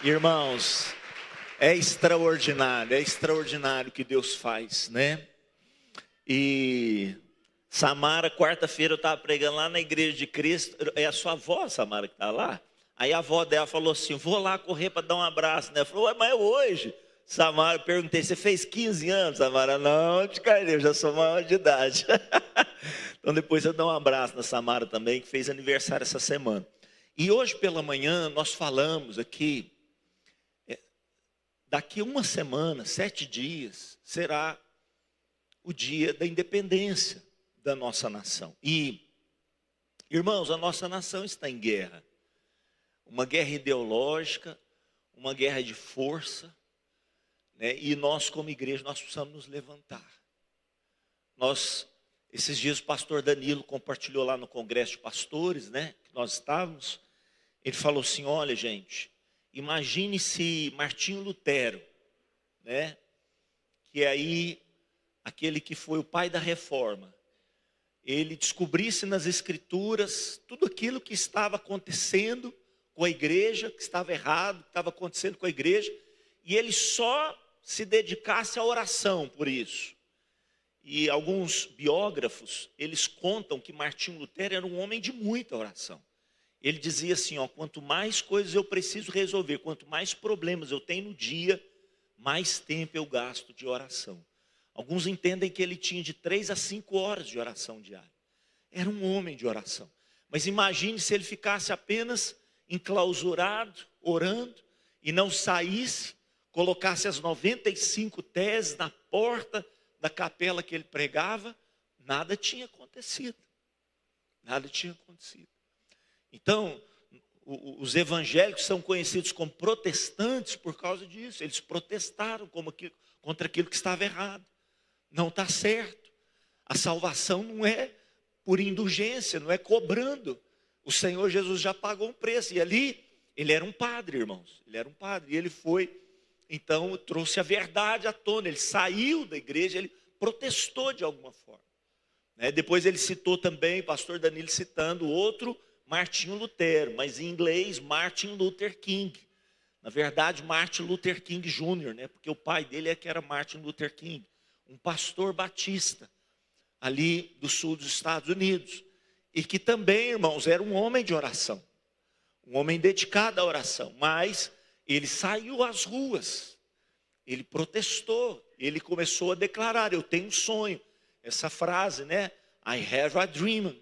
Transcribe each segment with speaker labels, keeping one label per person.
Speaker 1: Irmãos, é extraordinário o que Deus faz, né? E Samara, quarta-feira eu estava pregando lá na igreja de Cristo, é a sua avó, Samara, que está lá? Aí a avó dela falou assim, vou lá correr para dar um abraço, né? Falou, mas é hoje. Samara, eu perguntei, você fez 15 anos, Samara? Não, te caí, eu já sou maior de idade. Então depois eu dou um abraço na Samara também, que fez aniversário essa semana. E hoje pela manhã nós falamos aqui, daqui uma semana, 7 dias, será o dia da independência da nossa nação. E, irmãos, a nossa nação está em guerra. Uma guerra ideológica, uma guerra de força, né? E nós como igreja, nós precisamos nos levantar. Esses dias o pastor Danilo compartilhou lá no congresso de pastores, né? Que nós estávamos, ele falou assim, olha gente, imagine se Martinho Lutero, né? Que aí, aquele que foi o pai da reforma, ele descobrisse nas escrituras tudo aquilo que estava acontecendo com a igreja, que estava errado, que estava acontecendo com a igreja, e ele só se dedicasse à oração por isso. E alguns biógrafos, eles contam que Martinho Lutero era um homem de muita oração. Ele dizia assim, ó, quanto mais coisas eu preciso resolver, quanto mais problemas eu tenho no dia, mais tempo eu gasto de oração. Alguns entendem que ele tinha de 3 a 5 horas de oração diária. Era um homem de oração. Mas imagine se ele ficasse apenas enclausurado, orando, e não saísse, colocasse as 95 teses na porta da capela que ele pregava, nada tinha acontecido. Nada tinha acontecido. Então, os evangélicos são conhecidos como protestantes por causa disso. Eles protestaram contra aquilo que estava errado. Não está certo. A salvação não é por indulgência, não é cobrando. O Senhor Jesus já pagou um preço. E ali, ele era um padre, irmãos. Ele era um padre. E ele foi, então, trouxe a verdade à tona. Ele saiu da igreja, ele protestou de alguma forma. Né? Depois ele citou também, pastor Danilo citando outro Martinho Lutero, mas em inglês, Martin Luther King. Na verdade, Martin Luther King Jr., né? Porque o pai dele é que era Martin Luther King, um pastor batista, ali do sul dos Estados Unidos. E que também, irmãos, era um homem de oração, um homem dedicado à oração, mas ele saiu às ruas, ele protestou, ele começou a declarar, eu tenho um sonho. Essa frase, né? I have a dream,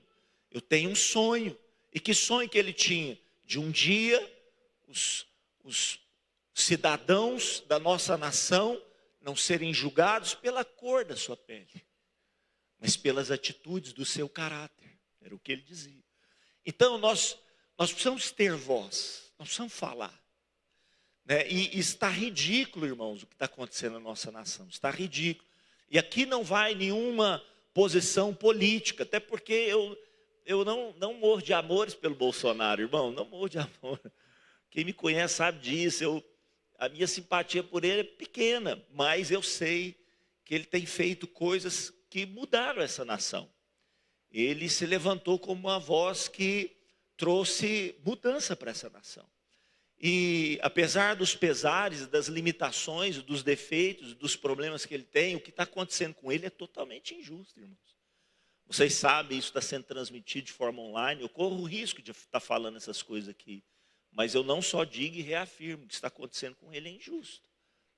Speaker 1: eu tenho um sonho. E que sonho que ele tinha? De um dia, os cidadãos da nossa nação não serem julgados pela cor da sua pele, mas pelas atitudes do seu caráter. Era o que ele dizia. Então nós precisamos ter voz, nós precisamos falar. Né? E está ridículo, irmãos, o que está acontecendo na nossa nação. Está ridículo. E aqui não vai nenhuma posição política, até porque eu não morro de amores pelo Bolsonaro, irmão, não morro de amor. Quem me conhece sabe disso, a minha simpatia por ele é pequena, mas eu sei que ele tem feito coisas que mudaram essa nação. Ele se levantou como uma voz que trouxe mudança para essa nação. E apesar dos pesares, das limitações, dos defeitos, dos problemas que ele tem, o que está acontecendo com ele é totalmente injusto, irmãos. Vocês sabem, isso está sendo transmitido de forma online. Eu corro o risco de estar falando essas coisas aqui. Mas eu não só digo e reafirmo, o que está acontecendo com ele é injusto.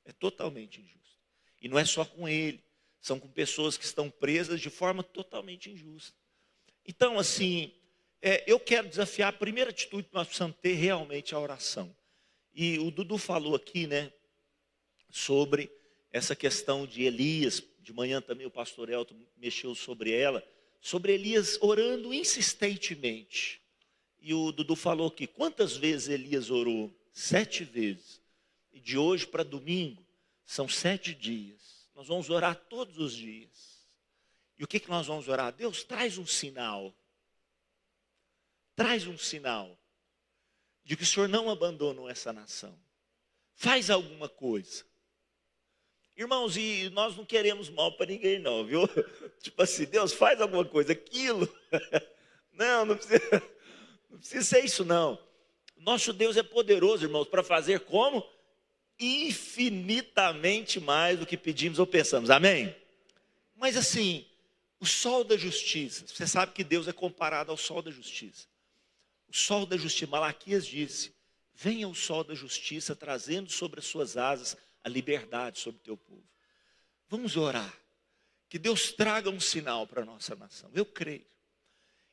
Speaker 1: É totalmente injusto. E não é só com ele. São com pessoas que estão presas de forma totalmente injusta. Então, assim, eu quero desafiar, a primeira atitude que nós precisamos ter realmente a oração. E o Dudu falou aqui, né, sobre essa questão de Elias. De manhã também o pastor Elton mexeu sobre ela. Sobre Elias orando insistentemente. E o Dudu falou que quantas vezes Elias orou? 7 vezes. E de hoje para domingo, são 7 dias. Nós vamos orar todos os dias. E o que nós vamos orar? Deus, traz um sinal. Traz um sinal de que o Senhor não abandonou essa nação. Faz alguma coisa. Irmãos, e nós não queremos mal para ninguém não, viu? Tipo assim, Deus faz alguma coisa, aquilo. Não precisa ser isso não. Nosso Deus é poderoso, irmãos, para fazer como? Infinitamente mais do que pedimos ou pensamos, amém? Mas assim, o sol da justiça, você sabe que Deus é comparado ao sol da justiça. O sol da justiça, Malaquias disse, venha o sol da justiça trazendo sobre as suas asas a liberdade sobre o teu povo. Vamos orar, que Deus traga um sinal para a nossa nação, eu creio.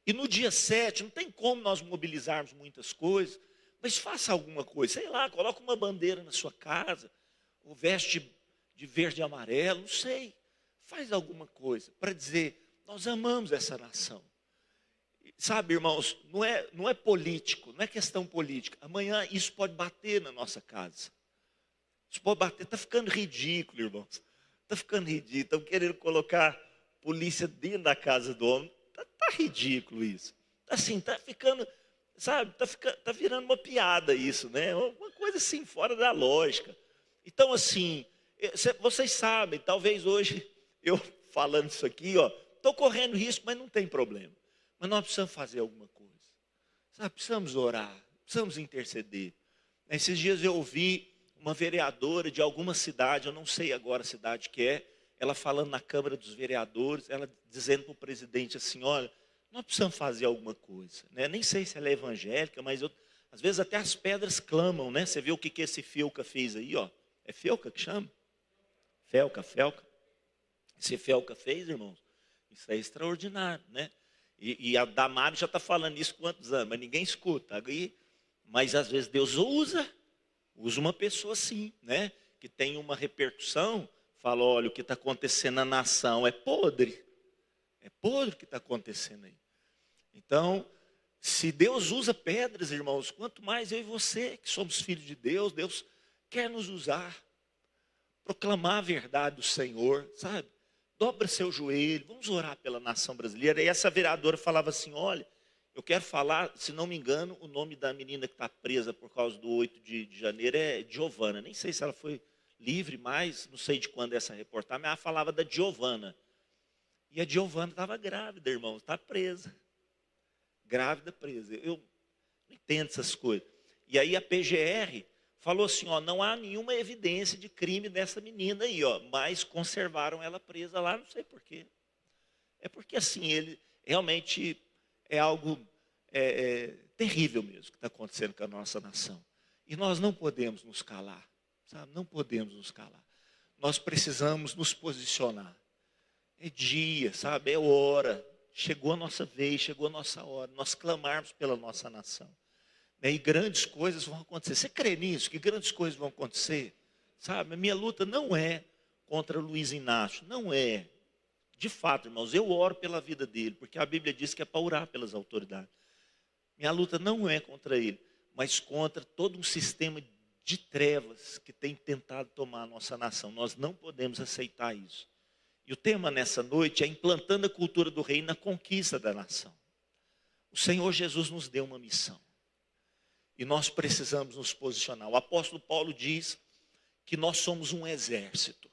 Speaker 1: E no dia 7, não tem como nós mobilizarmos muitas coisas, mas faça alguma coisa, sei lá, coloca uma bandeira na sua casa, ou veste de verde e amarelo, não sei. Faz alguma coisa para dizer, nós amamos essa nação. Sabe, irmãos, não é político, não é questão política. Amanhã isso pode bater na nossa casa. Isso pode bater, está ficando ridículo, irmãos. Está ficando ridículo, estão querendo colocar polícia dentro da casa do homem. Está ridículo isso. Assim, está ficando, sabe, está virando uma piada isso, né? Uma coisa assim, fora da lógica. Então, assim, vocês sabem, talvez hoje, eu falando isso aqui, estou correndo risco, mas não tem problema. Mas nós precisamos fazer alguma coisa. Sabe, precisamos orar, precisamos interceder. Esses dias eu ouvi uma vereadora de alguma cidade, eu não sei agora a cidade que é, ela falando na Câmara dos Vereadores, ela dizendo para o presidente assim, olha, nós precisamos fazer alguma coisa. Né? Nem sei se ela é evangélica, mas às vezes até as pedras clamam, né? Você vê o que esse Felca fez aí, ó. É Felca que chama? Felca. Esse Felca fez, irmãos, isso é extraordinário, né? E a Damari já está falando isso quantos anos, mas ninguém escuta. Mas às vezes Deus usa uma pessoa assim, né? Que tem uma repercussão, fala, olha, o que está acontecendo na nação é podre o que está acontecendo aí. Então, se Deus usa pedras, irmãos, quanto mais eu e você, que somos filhos de Deus, Deus quer nos usar, proclamar a verdade do Senhor, sabe? Dobra seu joelho, vamos orar pela nação brasileira. E essa vereadora falava assim, olha, eu quero falar, se não me engano, o nome da menina que está presa por causa do 8 de janeiro é Giovana. Nem sei se ela foi livre, mas não sei de quando é essa reportagem, mas ela falava da Giovana. E a Giovana estava grávida, irmãos, está presa. Grávida, presa. Eu não entendo essas coisas. E aí a PGR falou assim, ó, não há nenhuma evidência de crime dessa menina aí, ó, mas conservaram ela presa lá, não sei porquê. É porque assim, ele realmente é algo terrível mesmo que está acontecendo com a nossa nação. E nós não podemos nos calar, sabe? Não podemos nos calar. Nós precisamos nos posicionar. É dia, sabe? É hora. Chegou a nossa vez, chegou a nossa hora. Nós clamarmos pela nossa nação. E grandes coisas vão acontecer. Você crê nisso? Que grandes coisas vão acontecer? Sabe? A minha luta não é contra Luiz Inácio. Não é. De fato, irmãos, eu oro pela vida dele, porque a Bíblia diz que é para orar pelas autoridades. Minha luta não é contra ele, mas contra todo um sistema de trevas que tem tentado tomar a nossa nação. Nós não podemos aceitar isso. E o tema nessa noite é implantando a cultura do reino na conquista da nação. O Senhor Jesus nos deu uma missão. E nós precisamos nos posicionar. O apóstolo Paulo diz que nós somos um exército.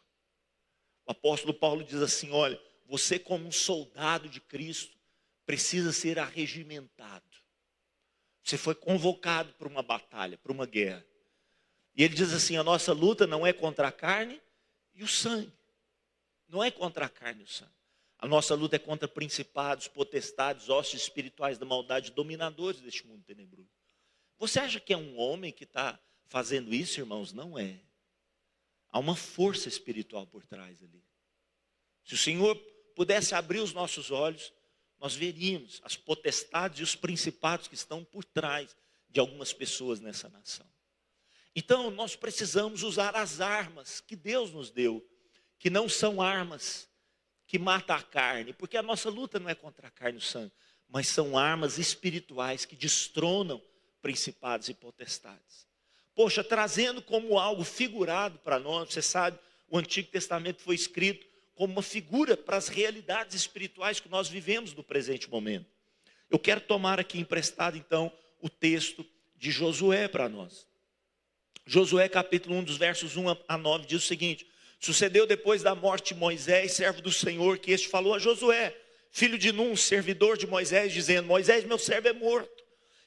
Speaker 1: O apóstolo Paulo diz assim, olha, você como um soldado de Cristo precisa ser arregimentado. Você foi convocado para uma batalha, para uma guerra. E ele diz assim, a nossa luta não é contra a carne e o sangue. Não é contra a carne e o sangue. A nossa luta é contra principados, potestades, hostes espirituais da maldade, dominadores deste mundo tenebroso. Você acha que é um homem que está fazendo isso, irmãos? Não é. Há uma força espiritual por trás ali. Se o Senhor pudesse abrir os nossos olhos, nós veríamos as potestades e os principados que estão por trás de algumas pessoas nessa nação. Então, nós precisamos usar as armas que Deus nos deu, que não são armas que matam a carne, porque a nossa luta não é contra a carne e o sangue, mas são armas espirituais que destronam principados e potestades. Poxa, trazendo como algo figurado para nós, você sabe, o Antigo Testamento foi escrito como uma figura para as realidades espirituais que nós vivemos no presente momento. Eu quero tomar aqui emprestado então o texto de Josué para nós. Josué capítulo 1 dos versos 1 a 9 diz o seguinte: sucedeu depois da morte de Moisés, servo do Senhor, que este falou a Josué, filho de Nun, servidor de Moisés, dizendo, Moisés, meu servo é morto.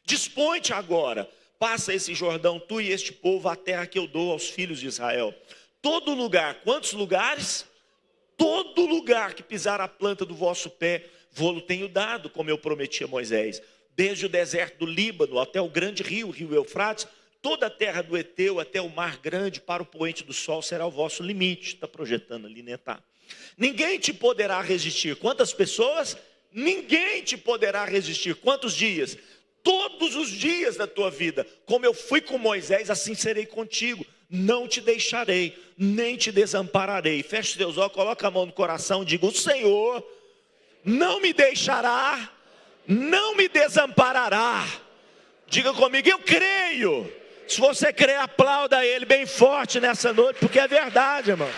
Speaker 1: Dispõe-te agora passa esse Jordão, tu e este povo, a terra que eu dou aos filhos de Israel. Todo lugar, quantos lugares? Todo lugar que pisar a planta do vosso pé, vô-lo tenho dado, como eu prometi a Moisés. Desde o deserto do Líbano até o grande rio, o rio Eufrates, toda a terra do Eteu até o mar grande, para o poente do sol, será o vosso limite. Está projetando ali, né? Tá. Ninguém te poderá resistir. Quantas pessoas? Ninguém te poderá resistir. Quantos dias? Todos os dias da tua vida. Como eu fui com Moisés, assim serei contigo. Não te deixarei, nem te desampararei. Feche os teus olhos, coloca a mão no coração e diga: o Senhor não me deixará, não me desamparará. Diga comigo: eu creio. Se você crê, aplauda Ele bem forte nessa noite, porque é verdade, irmão.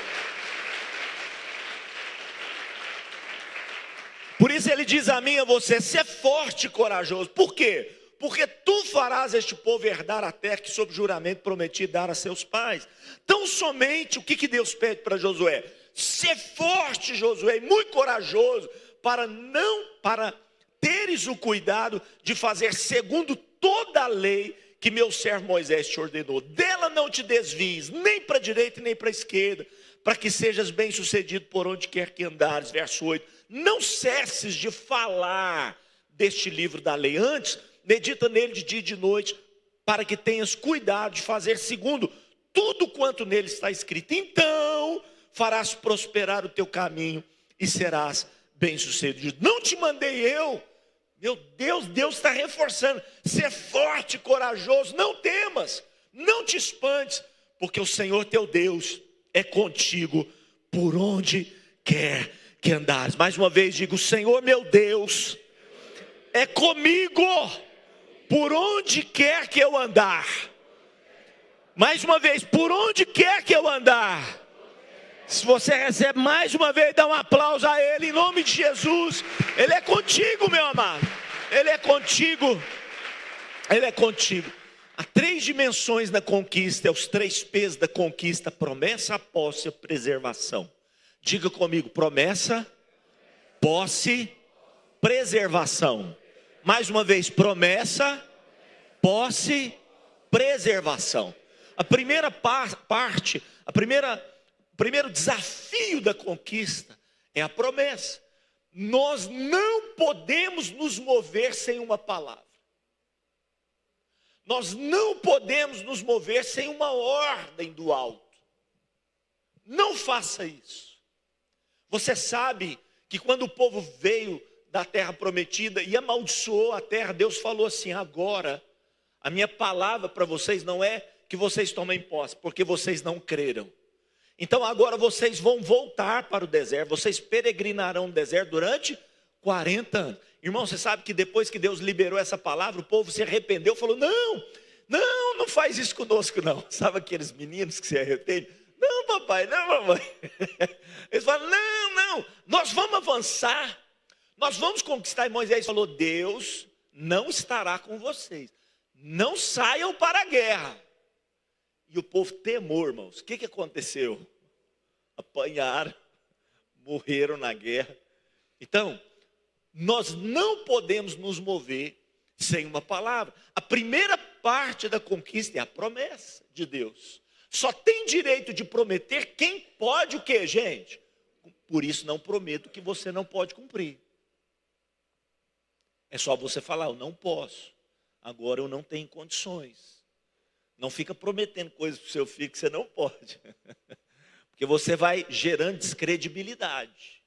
Speaker 1: Por isso Ele diz a mim e a você: ser forte e corajoso. Por quê? Porque tu farás este povo herdar a terra que sob juramento prometi dar a seus pais. Tão somente, o que Deus pede para Josué? Ser forte, Josué, muito corajoso, para teres o cuidado de fazer segundo toda a lei que meu servo Moisés te ordenou. Dela não te desvies, nem para a direita nem para a esquerda, para que sejas bem sucedido por onde quer que andares. Verso 8, não cesses de falar deste livro da lei, antes medita nele de dia e de noite, para que tenhas cuidado de fazer segundo tudo quanto nele está escrito. Então farás prosperar o teu caminho e serás bem-sucedido. Não te mandei eu? Meu Deus, Deus está reforçando. Ser forte e corajoso, não temas, não te espantes, porque o Senhor teu Deus é contigo por onde quer que andares. Mais uma vez digo: o Senhor meu Deus é comigo por onde quer que eu andar. Mais uma vez, por onde quer que eu andar. Se você recebe mais uma vez, dá um aplauso a Ele, em nome de Jesus. Ele é contigo, meu amado. Ele é contigo. Ele é contigo. Há 3 dimensões na conquista, os 3 P's da conquista: promessa, posse e preservação. Diga comigo: promessa, posse, preservação. Mais uma vez: promessa, posse, preservação. A primeira parte, o primeiro desafio da conquista é a promessa. Nós não podemos nos mover sem uma palavra. Nós não podemos nos mover sem uma ordem do alto. Não faça isso. Você sabe que quando o povo veio da terra prometida e amaldiçoou a terra, Deus falou assim: agora a minha palavra para vocês não é que vocês tomem posse, porque vocês não creram. Então agora vocês vão voltar para o deserto, vocês peregrinarão no deserto durante 40 anos. Irmão, você sabe que depois que Deus liberou essa palavra, o povo se arrependeu, falou: não faz isso conosco não. Sabe aqueles meninos que se arrependem? Não, papai, não, mamãe. Eles falam: não, nós vamos avançar, nós vamos conquistar. E Moisés falou: Deus não estará com vocês, não saiam para a guerra. E o povo temou, irmãos. O que aconteceu? Apanharam, morreram na guerra. Então, nós não podemos nos mover sem uma palavra. A primeira parte da conquista é a promessa de Deus. Só tem direito de prometer quem pode o quê, gente? Por isso não prometo que você não pode cumprir. É só você falar: eu não posso, agora eu não tenho condições. Não fica prometendo coisas para o seu filho que você não pode. Porque você vai gerando descredibilidade.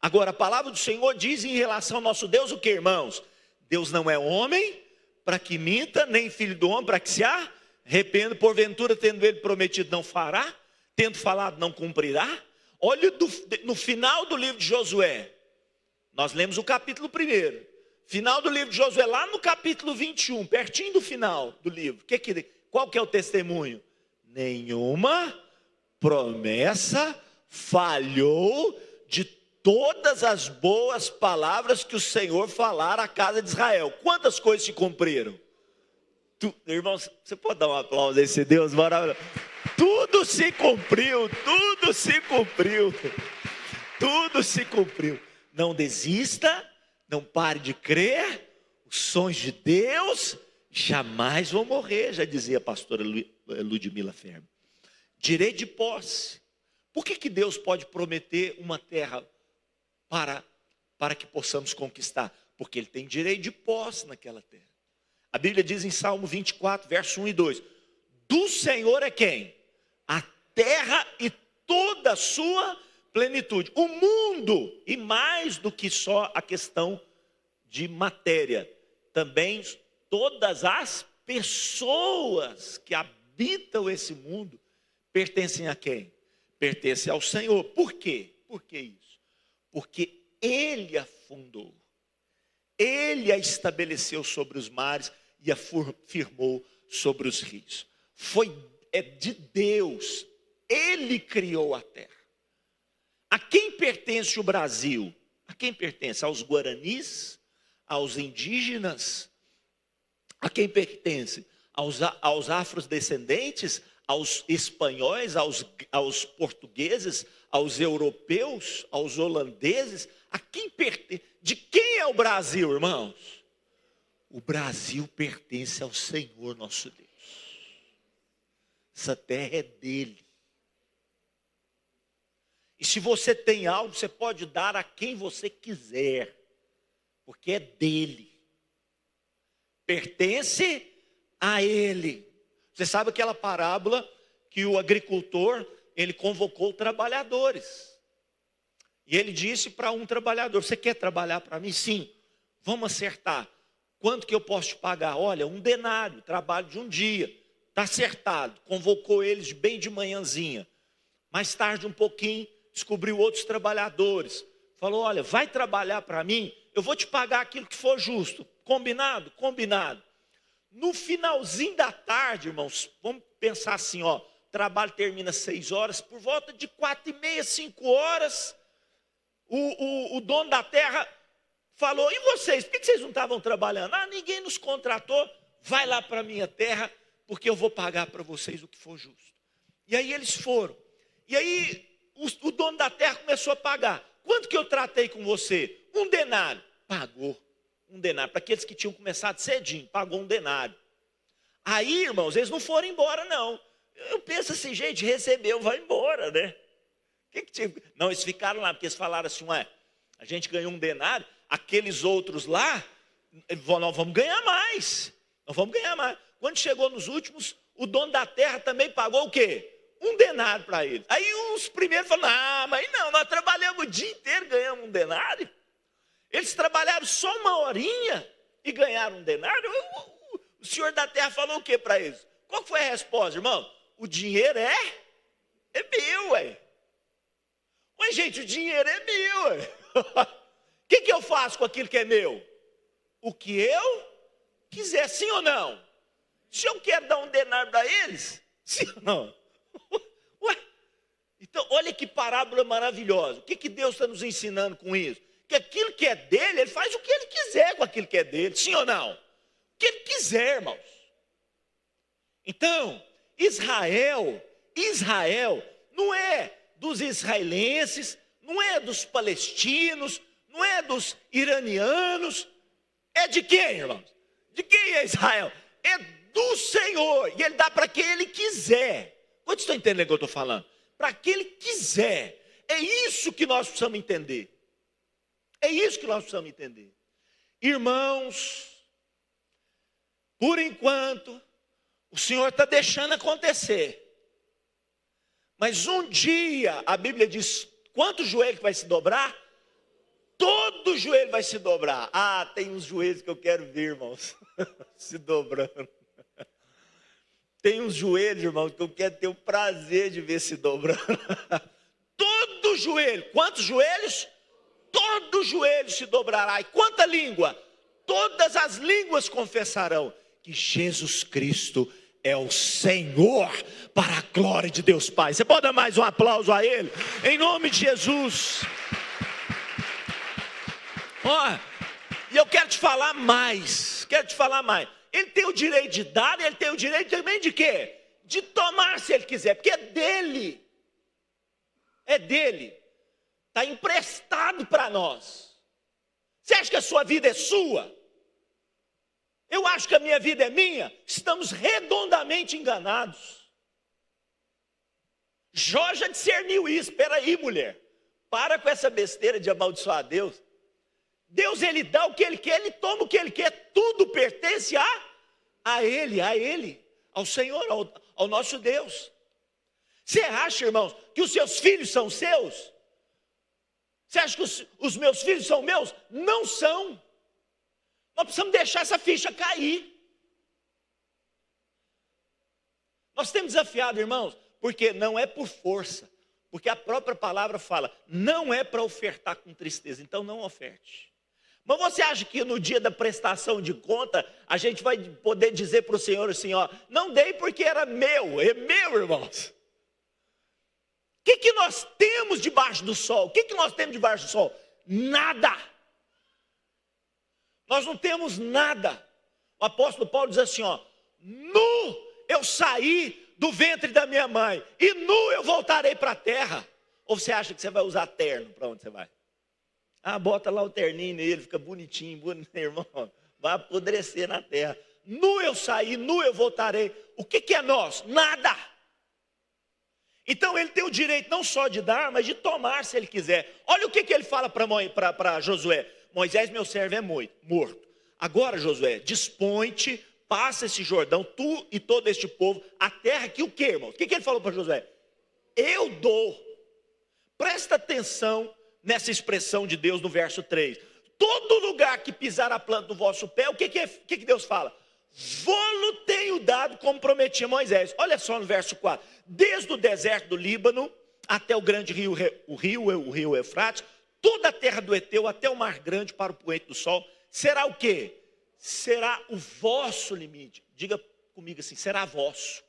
Speaker 1: Agora, a palavra do Senhor diz em relação ao nosso Deus o que, irmãos? Deus não é homem para que minta, nem filho do homem para que se arrependa. Porventura, tendo ele prometido, não fará? Tendo falado, não cumprirá? Olha no final do livro de Josué. Nós lemos o capítulo 1. Final do livro de Josué, lá no capítulo 21, pertinho do final do livro. Qual que é o testemunho? Nenhuma promessa falhou de todas as boas palavras que o Senhor falara à casa de Israel. Quantas coisas se cumpriram? Irmãos, você pode dar um aplauso a esse Deus maravilhoso? Tudo se cumpriu, tudo se cumpriu. Tudo se cumpriu. Não desista, não pare de crer. Os sonhos de Deus jamais vou morrer, já dizia a pastora Ludmila Fermi. Direito de posse. Por que Deus pode prometer uma terra para que possamos conquistar? Porque Ele tem direito de posse naquela terra. A Bíblia diz em Salmo 24, verso 1 e 2. Do Senhor é quem? A terra e toda a sua plenitude. O mundo, e mais do que só a questão de matéria, também todas as pessoas que habitam esse mundo pertencem a quem? Pertencem ao Senhor. Por quê? Por que isso? Porque Ele a fundou. Ele a estabeleceu sobre os mares e a firmou sobre os rios. É de Deus. Ele criou a terra. A quem pertence o Brasil? A quem pertence? Aos guaranis? Aos indígenas? A quem pertence? Aos afrodescendentes? Aos espanhóis? Aos portugueses? Aos europeus? Aos holandeses? A quem pertence? De quem é o Brasil, irmãos? O Brasil pertence ao Senhor nosso Deus. Essa terra é dele. E se você tem algo, você pode dar a quem você quiser, porque é dele. Pertence a ele. Você sabe aquela parábola que o agricultor, ele convocou trabalhadores. E ele disse para um trabalhador: você quer trabalhar para mim? Sim. Vamos acertar. Quanto que eu posso te pagar? Olha, 1 denário, trabalho de um dia. Está acertado. Convocou eles bem de manhãzinha. Mais tarde um pouquinho, descobriu outros trabalhadores. Falou: olha, vai trabalhar para mim, eu vou te pagar aquilo que for justo. Combinado? Combinado. No finalzinho da tarde, irmãos, vamos pensar assim, ó, o trabalho termina 6 horas, por volta de 4h30, 5 horas, o dono da terra falou: e vocês, por que vocês não estavam trabalhando? Ah, ninguém nos contratou, vai lá para a minha terra, porque eu vou pagar para vocês o que for justo. E aí eles foram. E aí o dono da terra começou a pagar. Quanto que eu tratei com você? 1 denário. Pagou 1 denário. Para aqueles que tinham começado cedinho, pagou 1 denário. Aí, irmãos, eles não foram embora, não. Eu penso assim, gente, recebeu, vai embora, né? Não, eles ficaram lá, porque eles falaram assim: ué, a gente ganhou 1 denário, aqueles outros lá, nós vamos ganhar mais. Nós vamos ganhar mais. Quando chegou nos últimos, o dono da terra também pagou o quê? 1 denário para eles. Aí os primeiros falaram: ah, mas não, nós trabalhamos o dia inteiro, ganhamos 1 denário. Eles trabalharam só 1 horinha e ganharam 1 denário. O senhor da terra falou o que para eles? Qual foi a resposta, irmão? O dinheiro é meu, ué. Mas, gente, o dinheiro é meu, ué. O que eu faço com aquilo que é meu? O que eu quiser, sim ou não? Se eu quero dar 1 denário para eles, sim ou não? Ué, então, olha que parábola maravilhosa. O que Deus está nos ensinando com isso? Que aquilo que é dele, ele faz o que ele quiser com aquilo que é dele, sim ou não? O que ele quiser, irmãos. Então, Israel não é dos israelenses, não é dos palestinos, não é dos iranianos. É de quem, irmãos? De quem é Israel? É do Senhor. E ele dá para quem ele quiser. Quantos estão entendendo o que eu estou falando? Para quem ele quiser. É isso que nós precisamos entender. É isso que nós precisamos entender. Irmãos, por enquanto, o Senhor está deixando acontecer. Mas um dia, a Bíblia diz, quantos joelhos vai se dobrar? Todo joelho vai se dobrar. Ah, tem uns joelhos que eu quero ver, irmãos, se dobrando. Tem uns joelhos, irmãos, que eu quero ter o prazer de ver se dobrando. Todo joelho. Quantos joelhos? Todo joelho se dobrará. E quanta língua? Todas as línguas confessarão que Jesus Cristo é o Senhor, para a glória de Deus Pai. Você pode dar mais um aplauso a Ele? Em nome de Jesus. Ó, e eu quero te falar mais. Ele tem o direito de dar, e ele tem o direito também de quê? De tomar, se ele quiser, porque é dele. É dele. Está emprestado para nós. Você acha que a sua vida é sua? Eu acho que a minha vida é minha. Estamos redondamente enganados. Jó já discerniu isso. Espera aí, mulher. Para com essa besteira de amaldiçoar Deus. Deus, ele dá o que ele quer, ele toma o que ele quer. Tudo pertence a ele, ao Senhor, ao nosso Deus. Você acha, irmãos, que os seus filhos são seus? Você acha que os meus filhos são meus? Não são. Nós precisamos deixar essa ficha cair. Nós temos desafiado, irmãos, porque não é por força, porque a própria palavra fala, não é para ofertar com tristeza, então não oferte. Mas você acha que no dia da prestação de conta, a gente vai poder dizer para o Senhor assim, ó, não dei porque era meu, é meu, irmãos. O que nós temos debaixo do sol? O que nós temos debaixo do sol? Nada. Nós não temos nada. O apóstolo Paulo diz assim, ó, nu eu saí do ventre da minha mãe, e nu eu voltarei para a terra. Ou você acha que você vai usar terno? Para onde você vai? Ah, bota lá o terninho nele, fica bonitinho, irmão, vai apodrecer na terra. Nu eu saí, nu eu voltarei. O que é nós? Nada. Então ele tem o direito não só de dar, mas de tomar se ele quiser. Olha o que ele fala para Josué. Moisés, meu servo, é morto. Agora, Josué, dispõe-te, passa esse Jordão, tu e todo este povo, a terra que o quê, irmãos? O que ele falou para Josué? Eu dou. Presta atenção nessa expressão de Deus no verso 3. Todo lugar que pisar a planta do vosso pé, o que Deus fala? Vou-lo tenho dado como prometi a Moisés. Olha só no verso 4. Desde o deserto do Líbano até o grande rio, o rio Eufrates, toda a terra do Eteu até o mar grande para o poente do sol, será o quê? Será o vosso limite. Diga comigo assim, será vosso.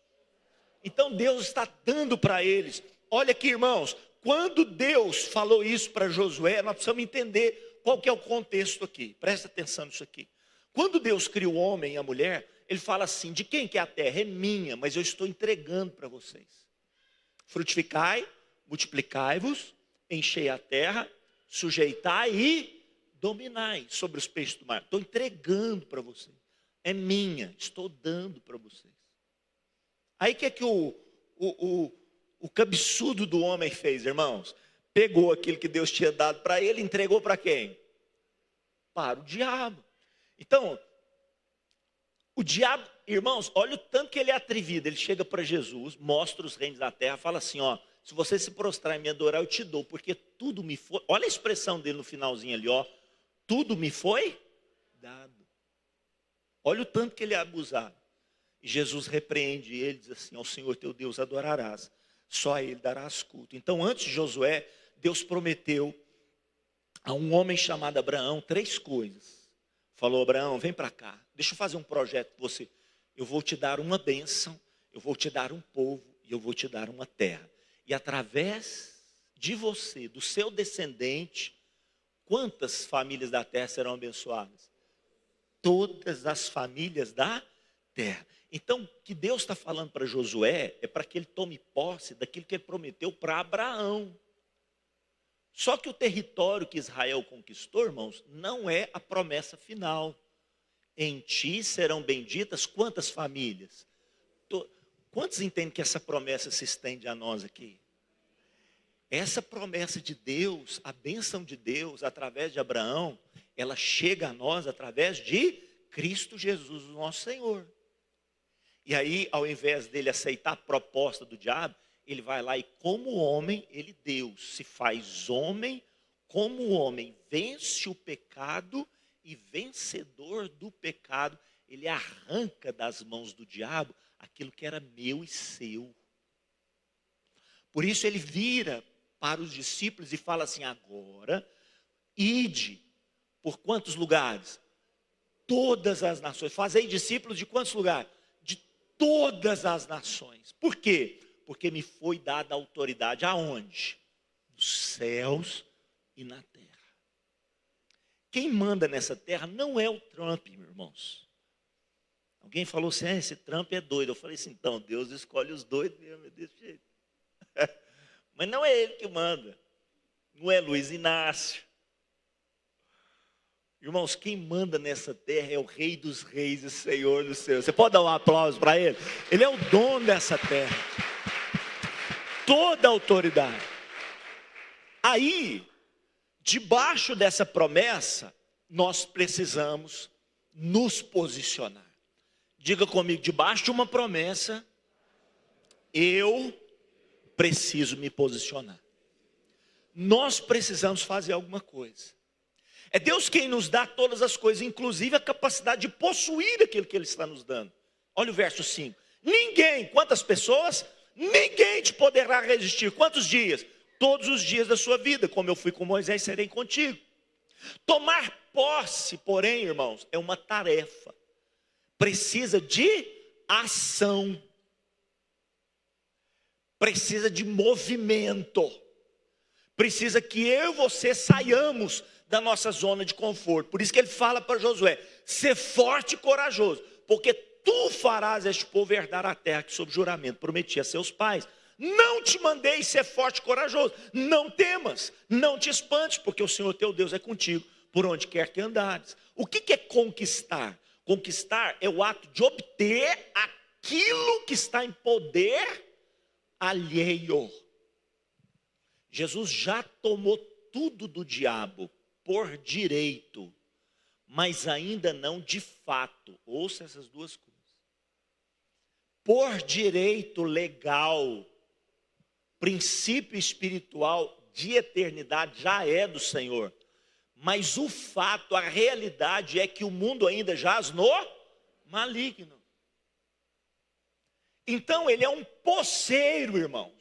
Speaker 1: Então Deus está dando para eles. Olha aqui, irmãos, quando Deus falou isso para Josué, nós precisamos entender qual que é o contexto aqui. Presta atenção nisso aqui. Quando Deus cria o homem e a mulher, ele fala assim, de quem que é a terra? É minha, mas eu estou entregando para vocês. Frutificai, multiplicai-vos, enchei a terra, sujeitai e dominai sobre os peixes do mar. Estou entregando para vocês. É minha, estou dando para vocês. Aí o que é que o cabeçudo do homem fez, irmãos? Pegou aquilo que Deus tinha dado para ele e entregou para quem? Para o diabo. Então, o diabo, irmãos, olha o tanto que ele é atrevido. Ele chega para Jesus, mostra os reinos da terra, fala assim, ó, se você se prostrar e me adorar, eu te dou, porque tudo me foi, olha a expressão dele no finalzinho ali, ó, tudo me foi dado. Olha o tanto que ele é abusado. E Jesus repreende ele, diz assim, ao Senhor teu Deus adorarás, só a ele darás culto. Então, antes de Josué, Deus prometeu a um homem chamado Abraão 3 coisas. Falou, Abraão, vem para cá, deixa eu fazer um projeto com você. Eu vou te dar uma bênção, eu vou te dar um povo e eu vou te dar uma terra. E através de você, do seu descendente, quantas famílias da terra serão abençoadas? Todas as famílias da terra. Então, o que Deus está falando para Josué é para que ele tome posse daquilo que ele prometeu para Abraão. Só que o território que Israel conquistou, irmãos, não é a promessa final. Em ti serão benditas quantas famílias? Quantos entendem que essa promessa se estende a nós aqui? Essa promessa de Deus, a bênção de Deus através de Abraão, ela chega a nós através de Cristo Jesus, o nosso Senhor. E aí, ao invés dele aceitar a proposta do diabo, ele vai lá e como homem, ele Deus se faz homem, como homem vence o pecado e vencedor do pecado, ele arranca das mãos do diabo aquilo que era meu e seu. Por isso ele vira para os discípulos e fala assim, agora, ide por quantos lugares? Todas as nações. Fazei discípulos de quantos lugares? De todas as nações. Por quê? Porque me foi dada autoridade aonde? Nos céus e na terra. Quem manda nessa terra não é o Trump, meus irmãos. Alguém falou assim, esse Trump é doido. Eu falei assim, então, Deus escolhe os doidos mesmo, é desse jeito. Mas não é ele que manda. Não é Luiz Inácio. Irmãos, quem manda nessa terra é o Rei dos Reis e Senhor dos Senhores. Você pode dar um aplauso para Ele? Ele é o dono dessa terra. Toda a autoridade. Aí, debaixo dessa promessa, nós precisamos nos posicionar. Diga comigo, debaixo de uma promessa, eu preciso me posicionar. Nós precisamos fazer alguma coisa. É Deus quem nos dá todas as coisas, inclusive a capacidade de possuir aquilo que Ele está nos dando. Olha o verso 5. Ninguém, quantas pessoas? Ninguém te poderá resistir. Quantos dias? Todos os dias da sua vida. Como eu fui com Moisés, serei contigo. Tomar posse, porém, irmãos, é uma tarefa. Precisa de ação. Precisa de movimento. Precisa que eu e você saiamos da nossa zona de conforto. Por isso que ele fala para Josué: ser forte e corajoso, porque tu farás este povo herdar a terra que sob juramento prometi a seus pais. Não te mandei ser forte e corajoso, não temas, não te espantes, porque o Senhor teu Deus é contigo, por onde quer que andares. O que é conquistar? Conquistar é o ato de obter aquilo que está em poder alheio. Jesus já tomou tudo do diabo por direito, mas ainda não de fato. Ouça essas duas coisas. Por direito legal, princípio espiritual de eternidade já é do Senhor. Mas o fato, a realidade é que o mundo ainda jaz no maligno. Então ele é um posseiro, irmãos,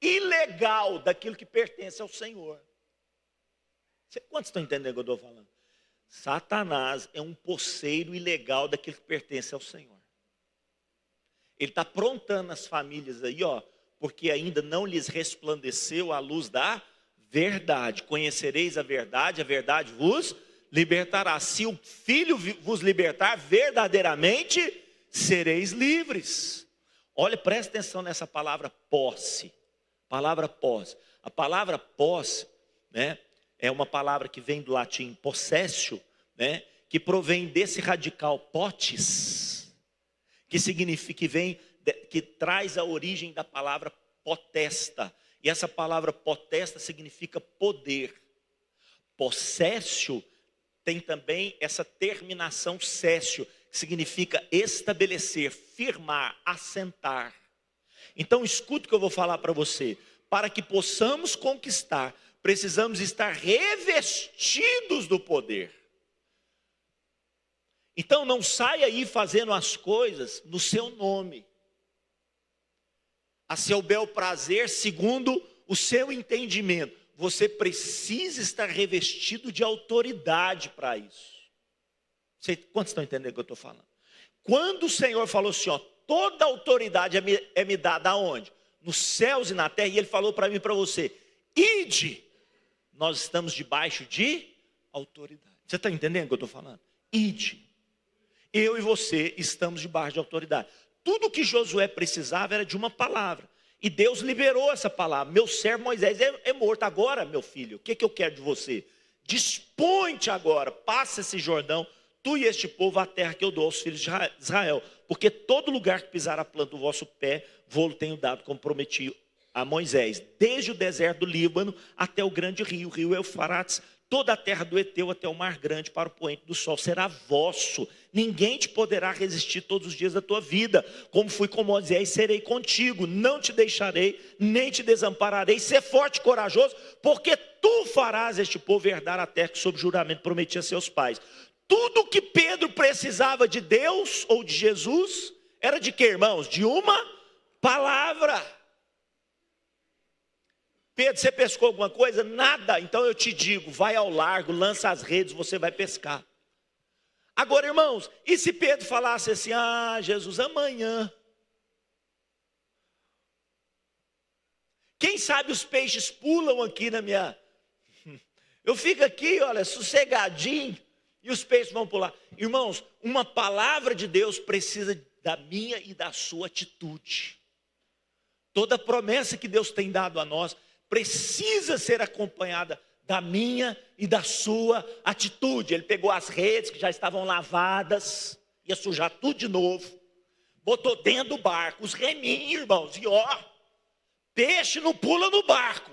Speaker 1: ilegal daquilo que pertence ao Senhor. Quantos estão entendendo o que eu estou falando? Satanás é um posseiro ilegal daquilo que pertence ao Senhor. Ele está aprontando as famílias aí, porque ainda não lhes resplandeceu a luz da verdade. Conhecereis a verdade vos libertará. Se o Filho vos libertar, verdadeiramente sereis livres. Olha, presta atenção nessa palavra posse. Palavra posse. A palavra posse, né, é uma palavra que vem do latim possessio, né, que provém desse radical potis, que significa, que traz a origem da palavra potesta. E essa palavra potesta significa poder. Possessio tem também essa terminação cessio, que significa estabelecer, firmar, assentar. Então escuta o que eu vou falar para você. Para que possamos conquistar, precisamos estar revestidos do poder. Então não saia aí fazendo as coisas no seu nome, a seu bel prazer, segundo o seu entendimento. Você precisa estar revestido de autoridade para isso. Quantos estão entendendo o que eu estou falando? Quando o Senhor falou assim, toda autoridade é me dada aonde? Nos céus e na terra, e Ele falou para mim e para você: ide. Nós estamos debaixo de autoridade. Você está entendendo o que eu estou falando? Ide. Eu e você estamos debaixo de autoridade. Tudo que Josué precisava era de uma palavra. E Deus liberou essa palavra. Meu servo Moisés é morto. Agora, meu filho, o que eu quero de você? Dispõe-te agora, passa esse Jordão, tu e este povo, a terra que eu dou aos filhos de Israel. Porque todo lugar que pisar a planta do vosso pé, vou-lo tenho dado como prometi a Moisés. Desde o deserto do Líbano até o grande rio, o rio Eufrates, toda a terra do Eteu até o mar grande para o poente do sol. Será vosso. Ninguém te poderá resistir todos os dias da tua vida. Como fui com Moisés, serei contigo. Não te deixarei, nem te desampararei. Ser forte e corajoso, porque tu farás este povo herdar a terra que sob juramento prometi a seus pais. Tudo que Pedro precisava de Deus ou de Jesus era de quê, irmãos? De uma palavra. Pedro, você pescou alguma coisa? Nada. Então eu te digo, vai ao largo, lança as redes, você vai pescar. Agora, irmãos, e se Pedro falasse assim: Jesus, amanhã, quem sabe os peixes pulam aqui na minha... Eu fico aqui, olha, sossegadinho, e os peixes vão pular. Irmãos, uma palavra de Deus precisa da minha e da sua atitude. Toda promessa que Deus tem dado a nós precisa ser acompanhada da minha e da sua atitude. Ele pegou as redes que já estavam lavadas, ia sujar tudo de novo, botou dentro do barco, os reminhos, irmãos, e ó, peixe não pula no barco.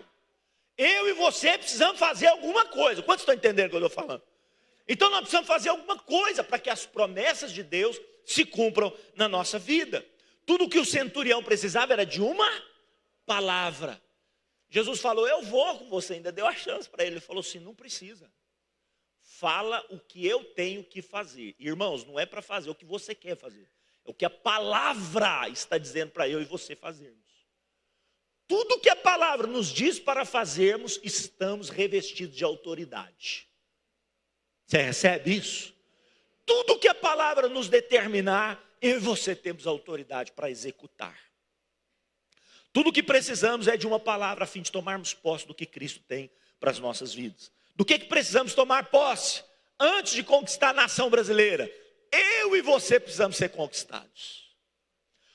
Speaker 1: Eu e você precisamos fazer alguma coisa. Quantos estão entendendo o que eu estou falando? Então nós precisamos fazer alguma coisa para que as promessas de Deus se cumpram na nossa vida. Tudo que o centurião precisava era de uma palavra. Jesus falou, eu vou com você, ainda deu a chance para ele. Ele falou assim, não precisa. Fala o que eu tenho que fazer. Irmãos, não é para fazer o que você quer fazer. É o que a palavra está dizendo para eu e você fazermos. Tudo que a palavra nos diz para fazermos, estamos revestidos de autoridade. Você recebe isso? Tudo que a palavra nos determinar, eu e você temos autoridade para executar. Tudo que precisamos é de uma palavra a fim de tomarmos posse do que Cristo tem para as nossas vidas. Do que precisamos tomar posse? Antes de conquistar a nação brasileira, eu e você precisamos ser conquistados.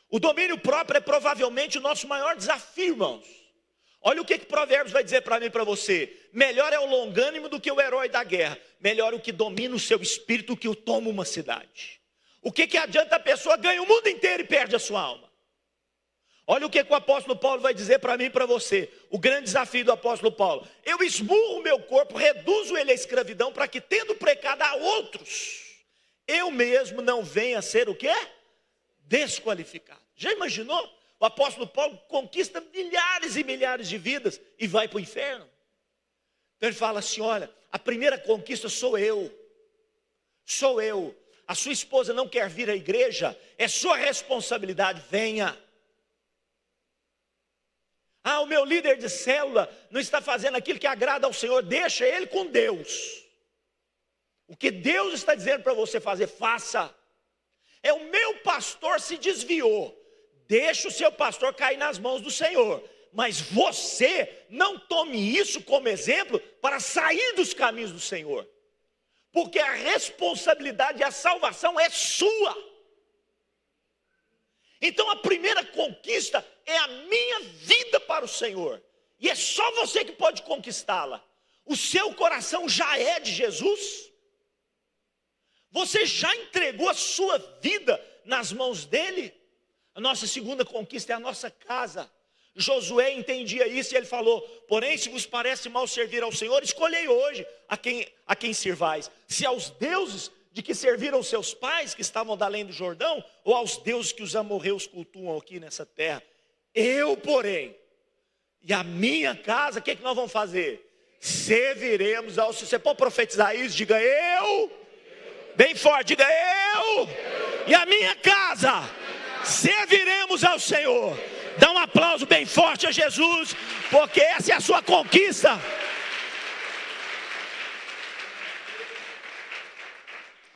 Speaker 1: O domínio próprio é provavelmente o nosso maior desafio, irmãos. Olha o que Provérbios vai dizer para mim e para você. Melhor é o longânimo do que o herói da guerra. Melhor o que domina o seu espírito do que o toma uma cidade. O que adianta a pessoa ganhar o mundo inteiro e perde a sua alma? Olha o que o apóstolo Paulo vai dizer para mim e para você. O grande desafio do apóstolo Paulo. Eu esmurro o meu corpo, reduzo ele à escravidão, para que tendo pecado a outros, eu mesmo não venha a ser o quê? Desqualificado. Já imaginou? O apóstolo Paulo conquista milhares e milhares de vidas e vai para o inferno. Então ele fala assim, olha, a primeira conquista sou eu. Sou eu. A sua esposa não quer vir à igreja, é sua responsabilidade, venha. Ah, o meu líder de célula não está fazendo aquilo que agrada ao Senhor, deixa ele com Deus. O que Deus está dizendo para você fazer, faça. É o meu pastor se desviou, deixa o seu pastor cair nas mãos do Senhor. Mas você não tome isso como exemplo para sair dos caminhos do Senhor. Porque a responsabilidade e a salvação é sua. Então a primeira conquista é a minha vida para o Senhor. E é só você que pode conquistá-la. O seu coração já é de Jesus. Você já entregou a sua vida nas mãos dele. A nossa segunda conquista é a nossa casa. Josué entendia isso e ele falou, porém se vos parece mal servir ao Senhor, escolhei hoje a quem sirvais. Se aos deuses de que serviram seus pais, que estavam da além do Jordão, ou aos deuses que os amorreus cultuam aqui nessa terra. Eu, porém, e a minha casa, o que nós vamos fazer? Serviremos ao Senhor. Você pode profetizar isso? Diga eu, bem forte, diga eu, e a minha casa, serviremos ao Senhor. Dá um aplauso bem forte a Jesus, porque essa é a sua conquista.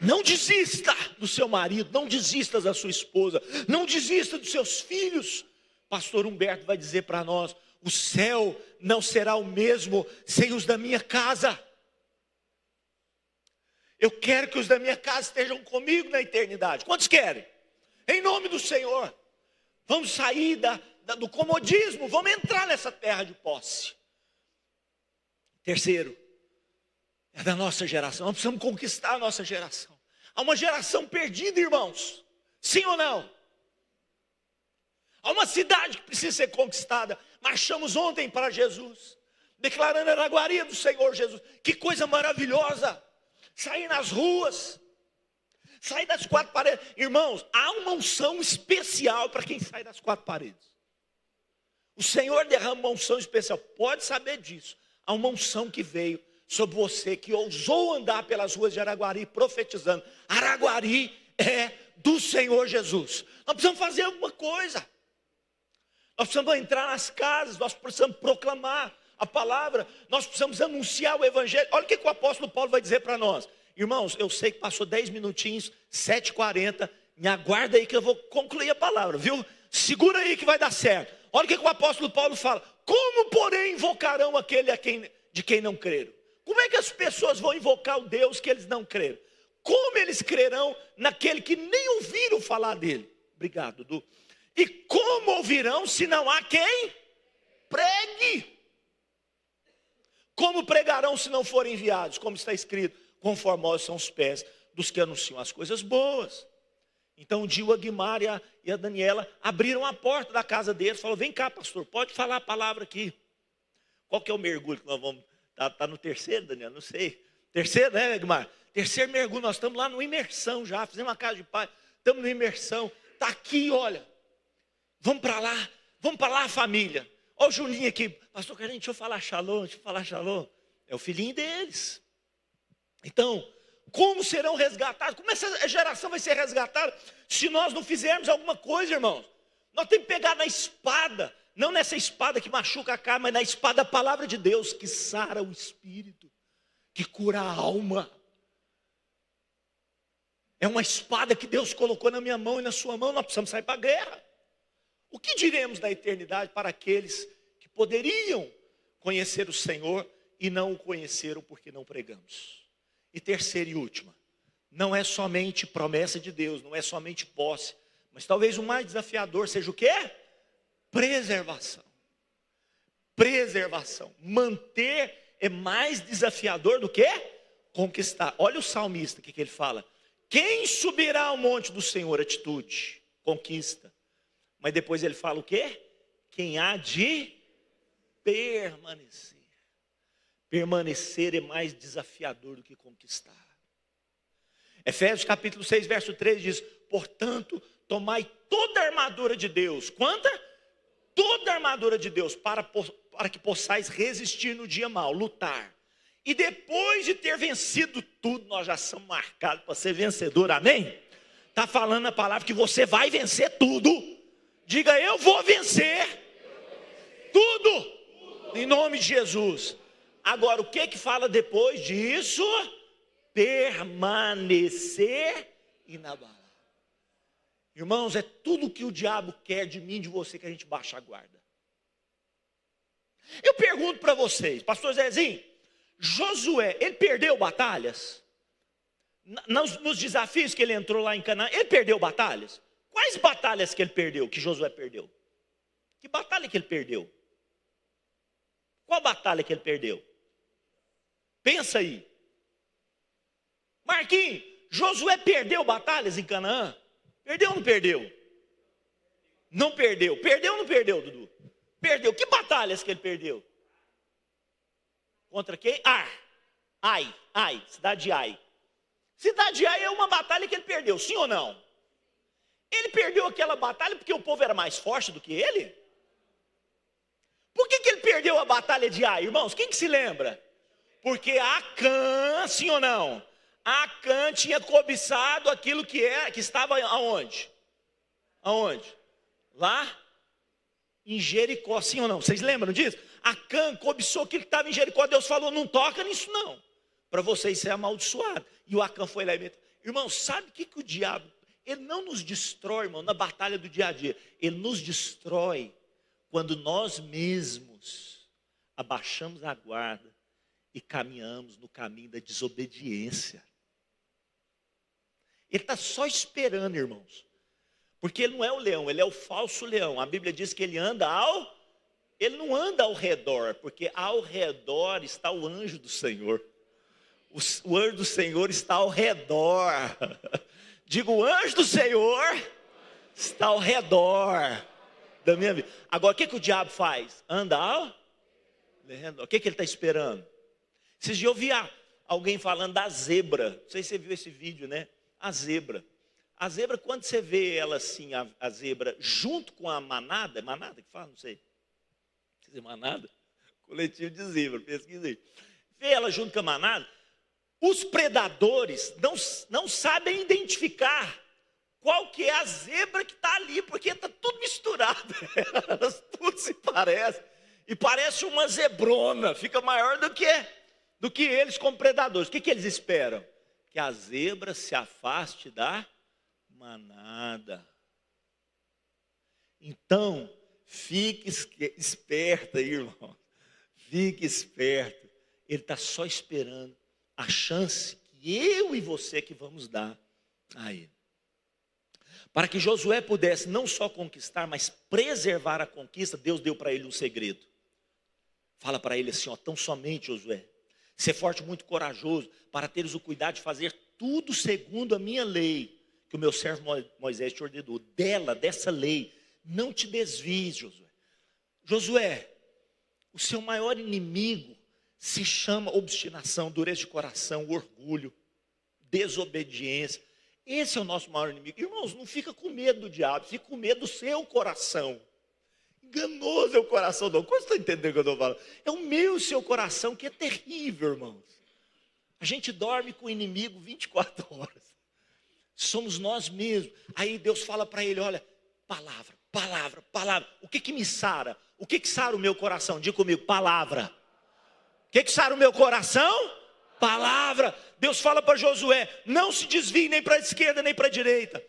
Speaker 1: Não desista do seu marido, não desista da sua esposa, não desista dos seus filhos. Pastor Humberto vai dizer para nós, o céu não será o mesmo sem os da minha casa. Eu quero que os da minha casa estejam comigo na eternidade. Quantos querem? Em nome do Senhor. Vamos sair do comodismo, vamos entrar nessa terra de posse. Terceiro, é da nossa geração, nós precisamos conquistar a nossa geração. Há uma geração perdida, irmãos, sim ou não? Há uma cidade que precisa ser conquistada. Marchamos ontem para Jesus, declarando a iguaria do Senhor Jesus. Que coisa maravilhosa, sair nas ruas, sair das quatro paredes. Irmãos, há uma unção especial para quem sai das quatro paredes. O Senhor derrama uma unção especial, pode saber disso. Há uma unção que veio sobre você, que ousou andar pelas ruas de Araguari, profetizando. Araguari é do Senhor Jesus. Nós precisamos fazer alguma coisa. Nós precisamos entrar nas casas, nós precisamos proclamar a palavra, nós precisamos anunciar o evangelho. Olha o que o apóstolo Paulo vai dizer para nós. Irmãos, eu sei que passou 10 minutinhos, 7h40, me aguarda aí que eu vou concluir a palavra, viu? Segura aí que vai dar certo. Olha o que o apóstolo Paulo fala. Como, porém, invocarão aquele de quem não creram? Como é que as pessoas vão invocar o Deus que eles não creram? Como eles crerão naquele que nem ouviram falar dele? Obrigado, Du. E como ouvirão se não há quem pregue? Como pregarão se não forem enviados? Como está escrito, conformosos são os pés dos que anunciam as coisas boas. Então um dia o Aguimar e a Daniela abriram a porta da casa deles, falaram, vem cá pastor, pode falar a palavra aqui. Qual que é o mergulho que nós vamos, tá no terceiro, Daniela, não sei. Terceiro, né, Aguimar? Terceiro mergulho, nós estamos lá no imersão já, fizemos uma casa de pai, estamos no imersão. Está aqui, olha, vamos para lá família. Olha o Juninho aqui, pastor Carlinhos, deixa eu falar shalom. É o filhinho deles. Então, como serão resgatados? Como essa geração vai ser resgatada se nós não fizermos alguma coisa, irmãos? Nós temos que pegar na espada, não nessa espada que machuca a carne, mas na espada da palavra de Deus, que sara o espírito, que cura a alma. É uma espada que Deus colocou na minha mão e na sua mão, nós precisamos sair para a guerra. O que diremos da eternidade para aqueles que poderiam conhecer o Senhor e não o conheceram porque não pregamos? E terceira e última, não é somente promessa de Deus, não é somente posse, mas talvez o mais desafiador seja o quê? Preservação. Preservação. Manter é mais desafiador do que conquistar. Olha o salmista, o que ele fala? Quem subirá ao monte do Senhor? Atitude, conquista. Mas depois ele fala o quê? Quem há de permanecer. Permanecer é mais desafiador do que conquistar. Efésios capítulo 6, verso 13 diz, portanto, tomai toda a armadura de Deus. Quanta? Toda a armadura de Deus, para que possais resistir no dia mau, lutar. E depois de ter vencido tudo, nós já somos marcados para ser vencedor, amém? Está falando a palavra que você vai vencer tudo. Diga, eu vou vencer tudo, em nome de Jesus. Agora, o que fala depois disso? Permanecer inabalável. Irmãos, é tudo que o diabo quer de mim e de você que a gente baixa a guarda. Eu pergunto para vocês, pastor Zezinho, Josué, ele perdeu batalhas? Nos desafios que ele entrou lá em Canaã, ele perdeu batalhas? Quais batalhas que ele perdeu, que Josué perdeu? Que batalha que ele perdeu? Qual batalha que ele perdeu? Pensa aí. Marquinhos, Josué perdeu batalhas em Canaã? Perdeu ou não perdeu? Não perdeu. Perdeu ou não perdeu, Dudu? Perdeu. Que batalhas que ele perdeu? Contra quem? Ai, cidade de Ai. Cidade de Ai é uma batalha que ele perdeu, sim ou não? Ele perdeu aquela batalha porque o povo era mais forte do que ele? Por que ele perdeu a batalha de Ai, irmãos? Quem que se lembra? Porque Acã, sim ou não? Acã tinha cobiçado aquilo que estava aonde? Aonde? Lá em Jericó, sim ou não? Vocês lembram disso? Acã cobiçou aquilo que estava em Jericó. Deus falou, não toca nisso não, para vocês ser amaldiçoados. E o Acã foi lá e meteu. Irmão, sabe o que o diabo, ele não nos destrói, irmão, na batalha do dia a dia. Ele nos destrói quando nós mesmos abaixamos a guarda e caminhamos no caminho da desobediência. Ele está só esperando, irmãos. Porque ele não é o leão, ele é o falso leão. A Bíblia diz que ele não anda ao redor, porque ao redor está o anjo do Senhor. O anjo do Senhor está ao redor. Digo, o anjo do Senhor está ao redor da minha vida. Agora, o que o diabo faz? Anda ao redor. O que ele está esperando? Esses dias eu vi alguém falando da zebra. Não sei se você viu esse vídeo, né? A zebra. A zebra, quando você vê ela assim, a zebra, junto com a manada, manada que fala? Não sei. Quer dizer, manada? Coletivo de zebra, pesquisei. Vê ela junto com a manada, os predadores não sabem identificar qual que é a zebra que está ali, porque está tudo misturado. Elas tudo se parecem. E parece uma zebrona, fica maior do que eles como predadores. O que eles esperam? Que a zebra se afaste da manada. Então, fique esperto aí, irmão. Fique esperto. Ele está só esperando a chance que eu e você que vamos dar a ele. Para que Josué pudesse não só conquistar, mas preservar a conquista, Deus deu para ele um segredo. Fala para ele assim, ó, tão somente, Josué, ser forte e muito corajoso, para teres o cuidado de fazer tudo segundo a minha lei, que o meu servo Moisés te ordenou. Dessa lei, não te desvies, Josué. Josué, o seu maior inimigo se chama obstinação, dureza de coração, orgulho, desobediência. Esse é o nosso maior inimigo. Irmãos, não fica com medo do diabo, fica com medo do seu coração. Enganoso é o coração, não. Como você está entendendo o que eu estou falando? É o meu e o seu coração que é terrível, irmãos. A gente dorme com o inimigo 24 horas. Somos nós mesmos. Aí Deus fala para ele, olha, palavra, palavra, palavra. O que me sara? O que sara o meu coração? Diga comigo, palavra. O que sara o meu coração? Palavra. Deus fala para Josué, não se desvie nem para a esquerda nem para a direita.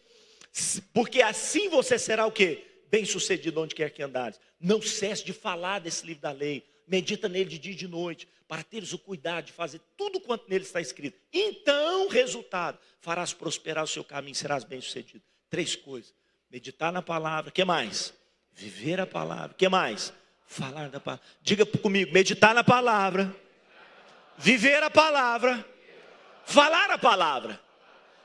Speaker 1: Porque assim você será o quê? Bem sucedido onde quer que andares. Não cesse de falar desse livro da lei. Medita nele de dia e de noite, para teres o cuidado de fazer tudo quanto nele está escrito. Então, resultado, farás prosperar o seu caminho, serás bem sucedido. 3 coisas. Meditar na palavra. O que mais? Viver a palavra. O que mais? Falar da palavra. Diga comigo, meditar na palavra. Viver a palavra. Falar a palavra.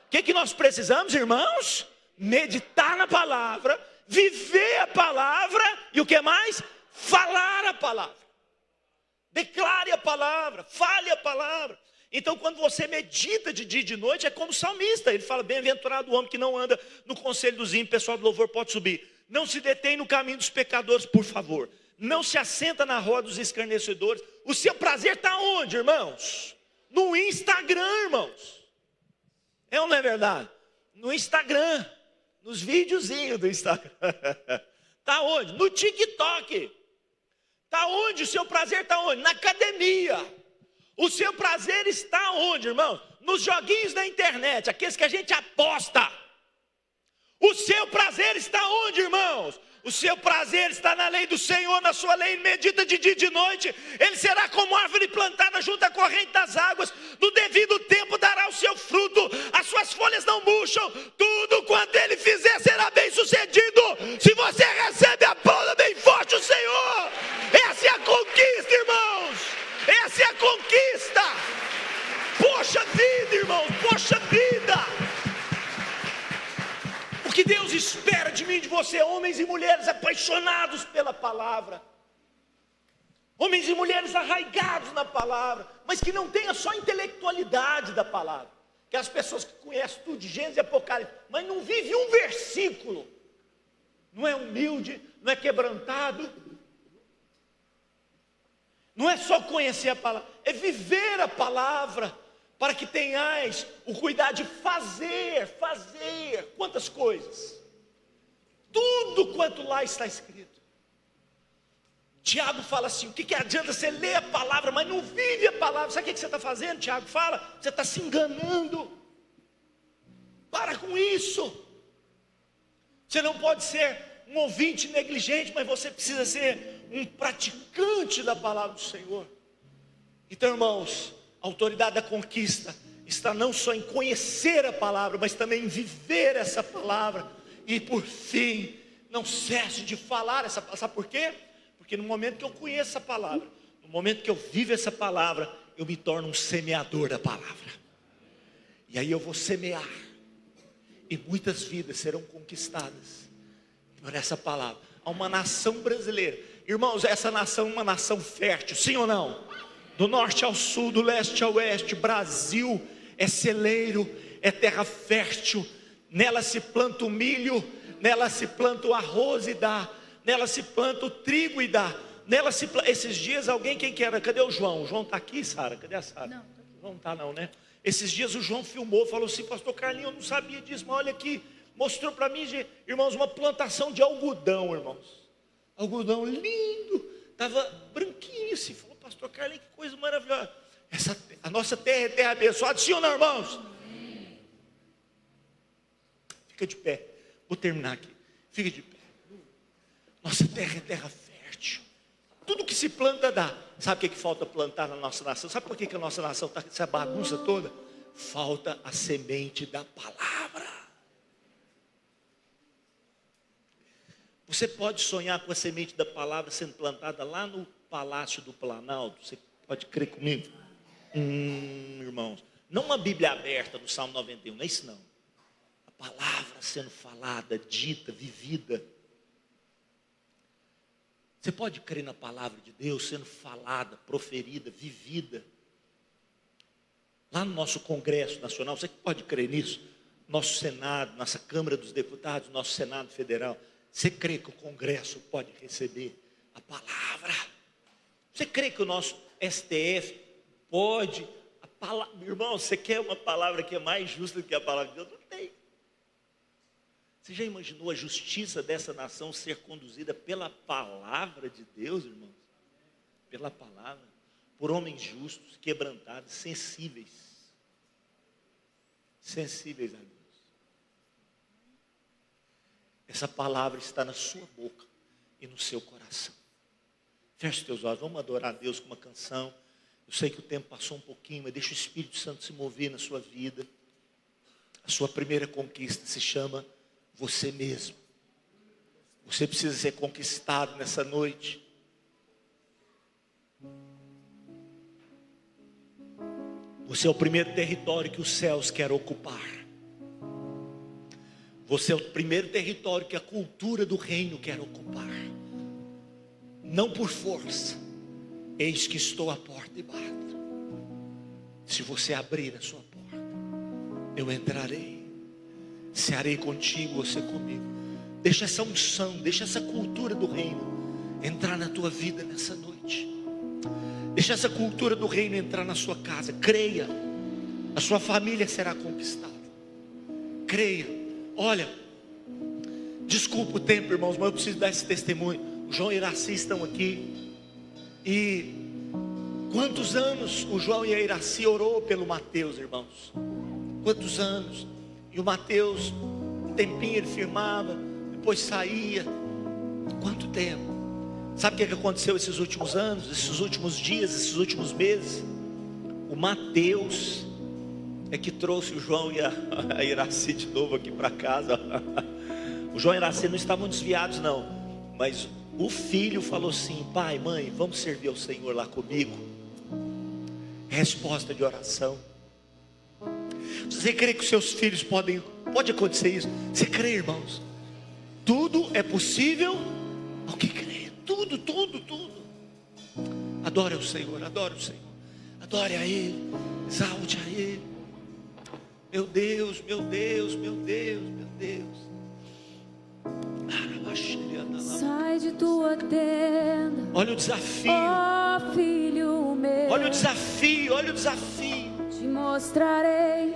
Speaker 1: O que nós precisamos, irmãos? Meditar na palavra. Viver a palavra. E o que mais? Falar a palavra. Declare a palavra, fale a palavra. Então quando você medita de dia e de noite, é como o salmista. Ele fala, bem-aventurado o homem que não anda no conselho dos ímpios. Pessoal do louvor pode subir. Não se detém no caminho dos pecadores, por favor. Não se assenta na roda dos escarnecedores. O seu prazer está onde, irmãos? No Instagram, irmãos. É ou não é verdade? No Instagram. Nos videozinhos do Instagram. Está onde? No TikTok. Está onde? O seu prazer está onde? Na academia. O seu prazer está onde, irmão? Nos joguinhos da internet, aqueles que a gente aposta. O seu prazer está onde, irmãos? O seu prazer está na lei do Senhor, na sua lei, medita de dia e de noite. Ele será como árvore plantada junto à corrente das águas. No devido tempo dará o seu fruto. As suas folhas não murcham. Tudo quanto ele fizer será bem sucedido. Se você recebe a bola bem forte o Senhor. Essa é a conquista, irmãos. Essa é a conquista. Poxa vida, irmãos. Poxa vida. O que Deus espera de mim e de você, homens e mulheres apaixonados pela palavra, homens e mulheres arraigados na palavra, mas que não tenham só a intelectualidade da palavra, que as pessoas que conhecem tudo de Gênesis e Apocalipse, mas não vivem um versículo, não é humilde, não é quebrantado, não é só conhecer a palavra, é viver a palavra, para que tenhais o cuidado de fazer, quantas coisas? Tudo quanto lá está escrito. Tiago fala assim, o que adianta você ler a palavra, mas não vive a palavra? Sabe o que você está fazendo? Tiago fala, você está se enganando. Para com isso. Você não pode ser um ouvinte negligente, mas você precisa ser um praticante da palavra do Senhor. Então, irmãos, a autoridade da conquista está não só em conhecer a palavra, mas também em viver essa palavra. E por fim, não cesse de falar essa palavra. Sabe por quê? Porque no momento que eu conheço a palavra, no momento que eu vivo essa palavra, eu me torno um semeador da palavra. E aí eu vou semear. E muitas vidas serão conquistadas por essa palavra. Há uma nação brasileira. Irmãos, essa nação é uma nação fértil, sim ou não? Do norte ao sul, do leste ao oeste, Brasil é celeiro, é terra fértil. Nela se planta o milho, nela se planta o arroz e dá, nela se planta o trigo e dá. Nela se planta... Esses dias alguém, quem que era? Cadê o João? O João está aqui, Sara? Cadê a Sara? Não, não está não, né? Esses dias o João filmou, falou assim, pastor Carlinhos, eu não sabia disso, mas olha aqui, mostrou para mim, irmãos, uma plantação de algodão, irmãos. Algodão lindo, estava branquinho assim, falou, pastor Carlinhos, que coisa maravilhosa. A nossa terra é terra abençoada, sim ou não, irmãos? Fica de pé, vou terminar aqui, fica de pé. Nossa terra é terra fértil. Tudo que se planta dá. Sabe o que falta plantar na nossa nação? Sabe por que a nossa nação está essa bagunça toda? Falta a semente da palavra. Você pode sonhar com a semente da palavra sendo plantada lá no Palácio do Planalto? Você pode crer comigo? Irmãos, não uma Bíblia aberta no Salmo 91, não é isso não. A palavra sendo falada, dita, vivida. Você pode crer na palavra de Deus sendo falada, proferida, vivida. Lá no nosso Congresso Nacional, você pode crer nisso? Nosso Senado, nossa Câmara dos Deputados, nosso Senado Federal. Você crê que o Congresso pode receber a palavra? Você crê que o nosso STF pode? Irmão, você quer uma palavra que é mais justa do que a palavra de Deus? Não tem. Você já imaginou a justiça dessa nação ser conduzida pela palavra de Deus, irmãos? Pela palavra, por homens justos, quebrantados, sensíveis a Deus. Essa palavra está na sua boca e no seu coração. Feche os teus olhos, vamos adorar a Deus com uma canção. Eu sei que o tempo passou um pouquinho, mas deixa o Espírito Santo se mover na sua vida. A sua primeira conquista se chama você mesmo. Você precisa ser conquistado nessa noite. Você é o primeiro território que os céus querem ocupar. Você é o primeiro território que a cultura do reino quer ocupar. Não por força. Eis que estou à porta e bato. Se você abrir a sua porta, eu entrarei. Cearei contigo, você comigo. Deixa essa unção, deixa essa cultura do reino entrar na tua vida nessa noite. Deixa essa cultura do reino entrar na sua casa. Creia, a sua família será conquistada. Creia. Olha, desculpa o tempo, irmãos, mas eu preciso dar esse testemunho. O João e a Iraci estão aqui. E quantos anos o João e a Iraci orou pelo Mateus, irmãos? Quantos anos? E o Mateus, um tempinho ele firmava, depois saía. Quanto tempo? Sabe o que aconteceu esses últimos anos, esses últimos dias, esses últimos meses? O Mateus é que trouxe o João e a Iraci de novo aqui para casa. O João e a Iraci não estavam desviados não, mas o filho falou assim: pai, mãe, vamos servir ao Senhor lá comigo. Resposta de oração. Você crê que os seus filhos pode acontecer isso? Você crê, irmãos? Tudo é possível ao que crê. Tudo. Adore o Senhor, adore o Senhor. Adore a Ele, exalte a Ele. Meu Deus, meu Deus, meu Deus, meu Deus.
Speaker 2: Sai de tua tenda.
Speaker 1: Olha o desafio.
Speaker 2: Ó filho meu.
Speaker 1: Olha o desafio, olha o desafio.
Speaker 2: Te mostrarei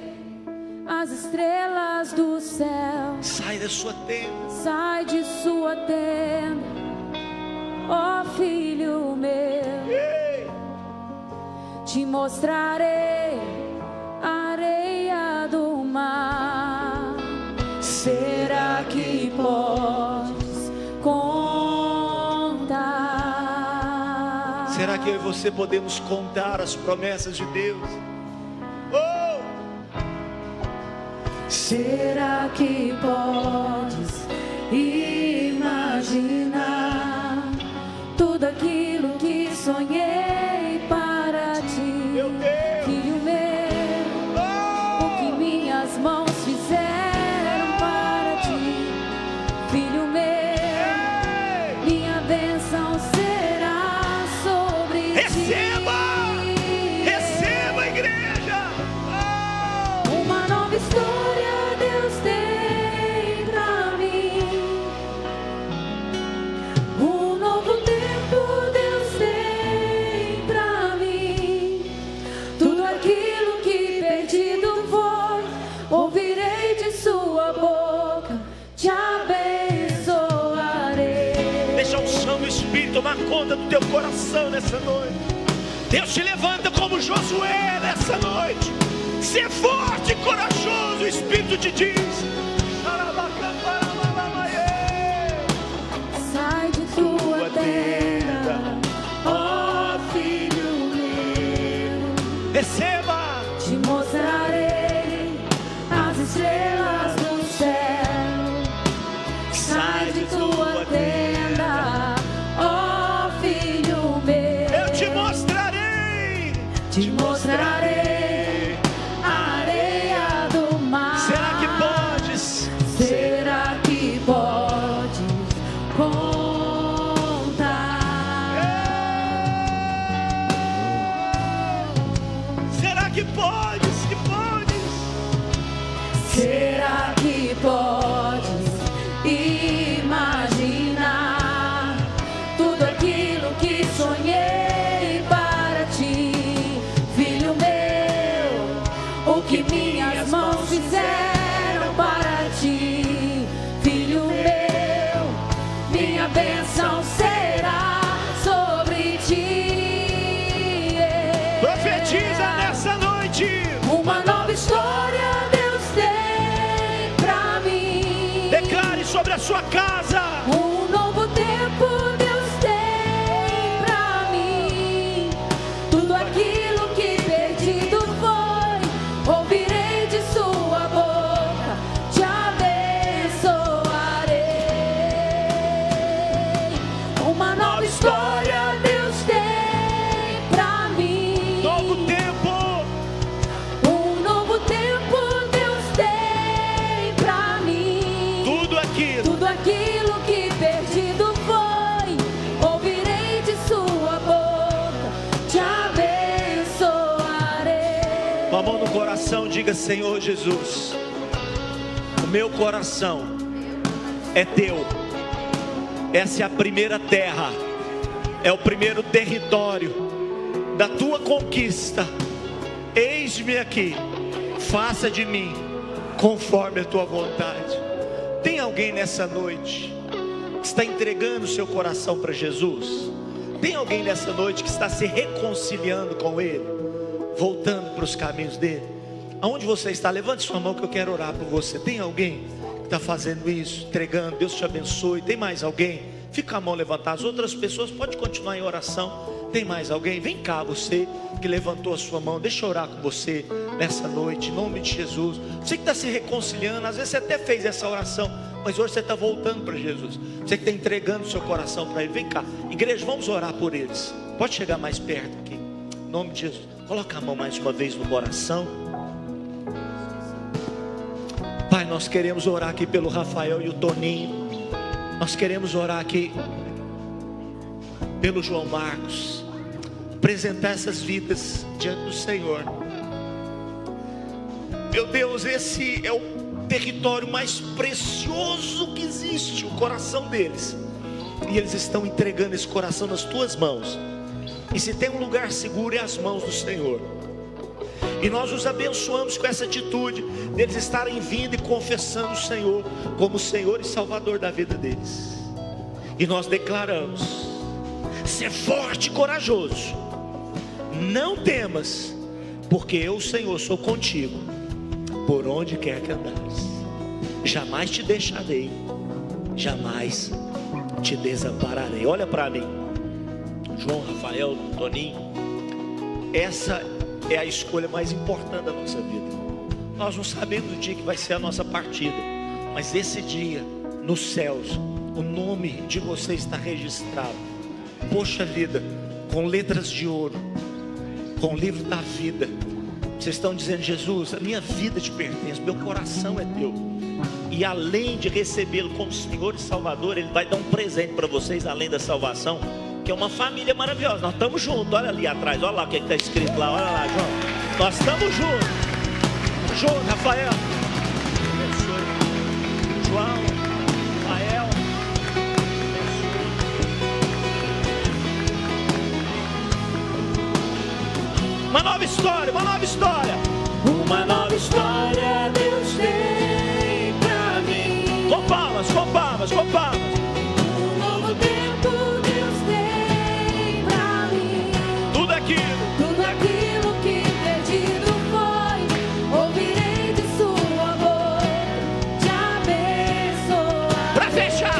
Speaker 2: as estrelas do céu.
Speaker 1: Sai da sua tenda.
Speaker 2: Sai de sua tenda. Ó filho meu.
Speaker 1: Ei.
Speaker 2: Te mostrarei a areia do mar. Será que podes contar?
Speaker 1: Será que eu e você podemos contar as promessas de Deus? Oh!
Speaker 2: Será que podes imaginar tudo aquilo que sonhei para ti?
Speaker 1: Meu Deus!
Speaker 2: Filho meu,
Speaker 1: Oh!
Speaker 2: o que minhas mãos fizeram para ti. Filho meu,
Speaker 1: Ei!
Speaker 2: minha bênção será sobre
Speaker 1: Receba!
Speaker 2: ti.
Speaker 1: Receba, igreja! Oh!
Speaker 2: Uma nova história Deus tem pra mim. Um novo tempo Deus tem pra mim. Tudo aquilo que perdido foi, ouvirei de sua boca, te abençoarei.
Speaker 1: Deixa o unção do Espírito tomar conta do teu coração nessa noite. Deus te levanta como Josué nessa noite. Ser forte e corajoso, o Espírito te diz.
Speaker 2: Sai de tua tenda, ó filho meu.
Speaker 1: Receba!
Speaker 2: Te mostrarei as estrelas do céu. Sai de tua tenda.
Speaker 1: Será que podes? Que podes?
Speaker 2: Será que podes imaginar tudo aquilo que sonhei para ti, filho meu? O que minhas mãos fizeram para ti, filho meu? Minha bênção será sobre ti.
Speaker 1: Profetiza nessa noite.
Speaker 2: Uma nova história Deus tem pra mim.
Speaker 1: Declare sobre a sua casa.
Speaker 2: Um novo tempo Deus tem pra mim. Tudo aquilo que perdido foi, ouvirei de sua boca, te abençoarei. Uma nova história Deus tem pra mim.
Speaker 1: Novo tempo.
Speaker 2: Um novo tempo Deus tem pra mim.
Speaker 1: Tudo aquilo.
Speaker 2: Tudo aquilo que perdido foi, ouvirei de sua boca, te abençoarei.
Speaker 1: Com a mão no coração, diga: Senhor Jesus, o meu coração é teu. Essa é a primeira terra, é o primeiro território da tua conquista. Eis-me aqui, faça de mim conforme a tua vontade. Tem alguém nessa noite que está entregando seu coração para Jesus? Tem alguém nessa noite que está se reconciliando com Ele, voltando para os caminhos dele? Aonde você está? Levante sua mão que eu quero orar por você. Tem alguém que está fazendo isso, entregando? Deus te abençoe. Tem mais alguém? Fica a mão levantada. As outras pessoas podem continuar em oração. Tem mais alguém? Vem cá, você que levantou a sua mão. Deixa eu orar com você nessa noite, em nome de Jesus. Você que está se reconciliando, às vezes você até fez essa oração, mas hoje você está voltando para Jesus. Você que está entregando o seu coração para Ele. Vem cá, igreja, vamos orar por eles. Pode chegar mais perto aqui, em nome de Jesus. Coloca a mão mais uma vez no coração. Pai, nós queremos orar aqui pelo Rafael e o Toninho. Nós queremos orar aqui pelo João Marcos. Apresentar essas vidas diante do Senhor. Meu Deus, esse é o território mais precioso que existe, o coração deles. E eles estão entregando esse coração nas tuas mãos. E se tem um lugar seguro, é as mãos do Senhor. E nós os abençoamos com essa atitude deles estarem vindo e confessando o Senhor como Senhor e Salvador da vida deles. E nós declaramos: ser forte e corajoso, não temas, porque eu, Senhor, sou contigo por onde quer que andares. Jamais te deixarei, jamais te desampararei. Olha para mim, João, Rafael, Toninho, essa é a escolha mais importante da nossa vida. Nós não sabemos o dia que vai ser a nossa partida, mas esse dia, nos céus, o nome de você está registrado. Poxa vida, com letras de ouro, com o livro da vida. Vocês estão dizendo: Jesus, a minha vida te pertence, meu coração é teu. E além de recebê-lo como Senhor e Salvador, Ele vai dar um presente para vocês, além da salvação, que é uma família maravilhosa. Nós estamos juntos, olha ali atrás, olha lá o que está escrito lá, olha lá, João. Nós estamos juntos. João, Rafael, abençoe. João, Rafael, abençoe. Uma nova história, uma nova história.
Speaker 2: Uma nova história Deus tem pra mim.
Speaker 1: Com palmas, com palmas, com palmas.
Speaker 2: Um novo tempo Deus tem pra mim.
Speaker 1: Tudo aquilo
Speaker 2: que perdido foi, ouvirei de sua boca, te abençoar.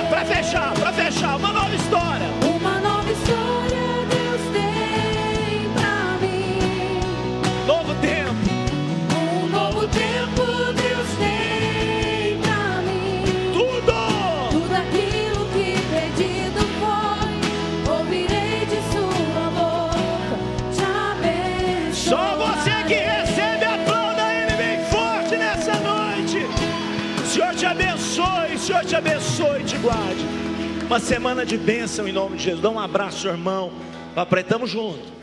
Speaker 1: Para fechar, uma nova história.
Speaker 2: Uma nova história Deus tem pra mim.
Speaker 1: Novo tempo.
Speaker 2: Um novo tempo Deus tem pra mim.
Speaker 1: Tudo
Speaker 2: aquilo que perdido foi, ouvirei de sua boca, te abençoar.
Speaker 1: Só você que recebe, aplauda Ele bem forte nessa noite. Senhor te abençoe e te guarde. Uma semana de bênção em nome de Jesus. Dá um abraço, irmão. Papai, tamo junto.